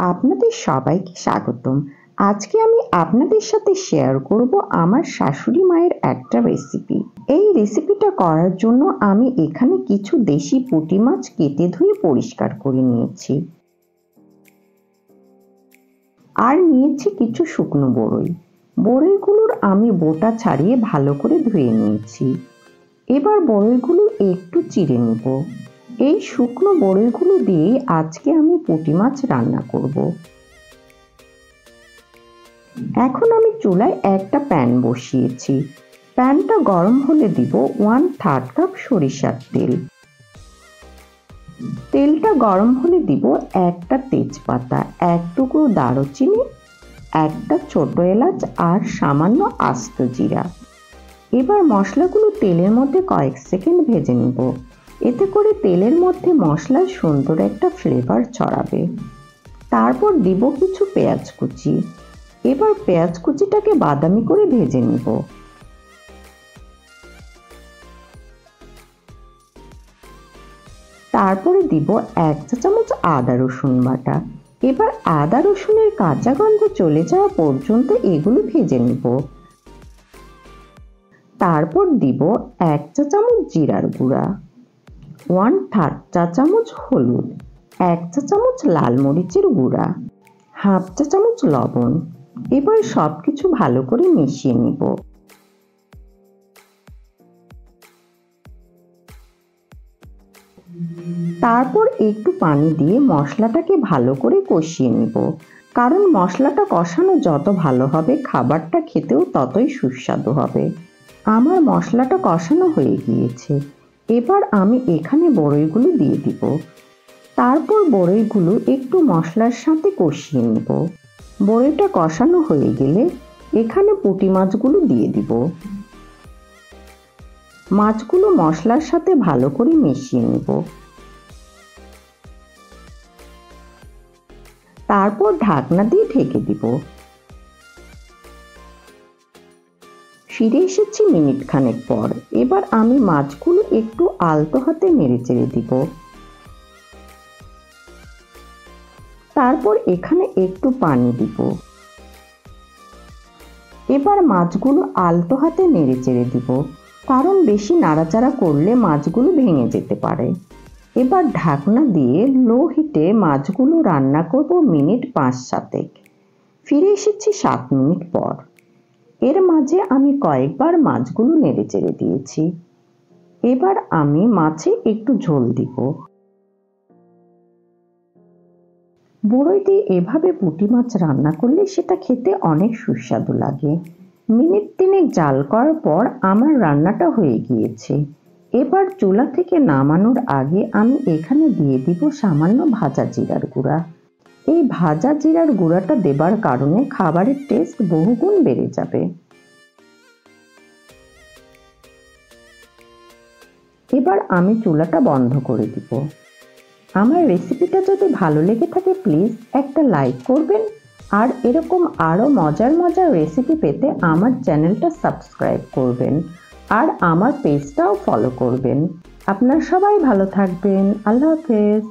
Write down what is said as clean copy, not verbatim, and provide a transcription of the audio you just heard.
আপনাদের সবাইকে স্বাগতম। আজকে আমি আপনাদের সাথে শেয়ার করব আমার শাশুড়ি মায়ের একটা রেসিপি। এই রেসিপিটা করার জন্য আমি এখানে কিছু দেশি পুঁটি মাছ কেটে ধুয়ে পরিষ্কার করে নিয়েছি, আর নিয়েছি কিছু শুকনো বড়ই। বড়ইগুলোর আমি বোটা ছাড়িয়ে ভালো করে ধুয়ে নিয়েছি। এবার বড়ইগুলো একটু চিড়ে নেব। এই শুকনো বড়ইগুলো দিয়েই আজকে আমি পুঁটি মাছ রান্না করব। এখন আমি চুলায় একটা প্যান বসিয়েছি। প্যানটা গরম হলে দিব 1/3 কাপ সরিষার তেল। তেলটা গরম হলে দিব একটা তেজপাতা, এক টুকরো দারুচিনি, একটা ছোট এলাচ আর সামান্য আস্ত জিরা। এবার মশলাগুলো তেলের মধ্যে কয়েক সেকেন্ড ভেজে নিব। এতে করে তেলের মধ্যে মশলার সুন্দর একটা ফ্লেভার ছড়াবে। তারপর দিব কিছু পেঁয়াজ কুচি। এবার পেঁয়াজ কুচিটাকে বাদামি করে ভেজে নিব। তারপরে দিব 1 চা চামচ আদা রসুন বাটা। এবার আদা রসুনের কাঁচা গন্ধ চলে যাওয়া পর্যন্ত এগুলো ভেজে নিব। তারপর দিব 1 চা চামচ জিরার গুঁড়া, 1/3 চা চামচ হলুদ, 1 চা চামচ লাল মরিচের গুঁড়া, 1/2 চা চামচ লবণ। এবার সবকিছু ভালো করে মিশিয়ে নিব। তারপর একটু পানি দিয়ে মশলাটাকে ভালো করে কষিয়ে নিব, কারণ মশলাটা কষানো যত ভালো হবে খাবারটা খেতেও ততই সুস্বাদু হবে। আমার মশলাটা কষানো হয়ে গিয়েছে। এবার আমি এখানে বড়ইগুলো দিয়ে দিব। তারপর বড়ইগুলো একটু মশলার সাথে কষিয়ে নিব। বড়ইটা কষানো হয়ে গেলে এখানে পুঁটি মাছগুলো দিয়ে দিব। মাছগুলো মশলার সাথে ভালো করে মিশিয়ে নিব। তারপর ঢাকনা দিয়ে ঢেকে দিব। ফিরে এসেছি মিনিট খানেক পর। এবার আমি মাছগুলো একটু আলতো হাতে নেড়ে চেড়ে দিব। তারপর এখানে একটু পানি দিব। এবার মাছগুলো আলতো হাতে নেড়ে চেড়ে দিব, কারণ বেশি নাড়াচাড়া করলে মাছগুলো ভেঙে যেতে পারে। এবার ঢাকনা দিয়ে লো হিটে মাছগুলো রান্না করব মিনিট 5-7। ফিরে এসেছি 7 মিনিট পর। এর মাঝে আমি কয়েকবার মাছগুলো নেড়ে চেড়ে দিয়েছি। এবার আমি মাছে একটু ঝোল দিব। বড়ই দিয়ে এভাবে পুঁটি মাছ রান্না করলে সেটা খেতে অনেক সুস্বাদু লাগে। মিনিট 3 জাল করার পর আমার রান্নাটা হয়ে গিয়েছে। এবার চুলা থেকে নামানোর আগে আমি এখানে দিয়ে দিব সামান্য ভাজা জিরার গুঁড়া। এই ভাজা জিরার গুঁড়াটা দেবার কারণে খাবারের টেস্ট বহুগুণ বেড়ে যাবে। এবার আমি চুলাটা বন্ধ করে দিব। আমার রেসিপিটা যদি ভালো লেগে থাকে প্লিজ একটা লাইক করবেন, আর এরকম আরও মজার মজার রেসিপি পেতে আমার চ্যানেলটা সাবস্ক্রাইব করবেন, আর আমার পেজটাও ফলো করবেন। আপনারা সবাই ভালো থাকবেন। আল্লাহ হাফেজ।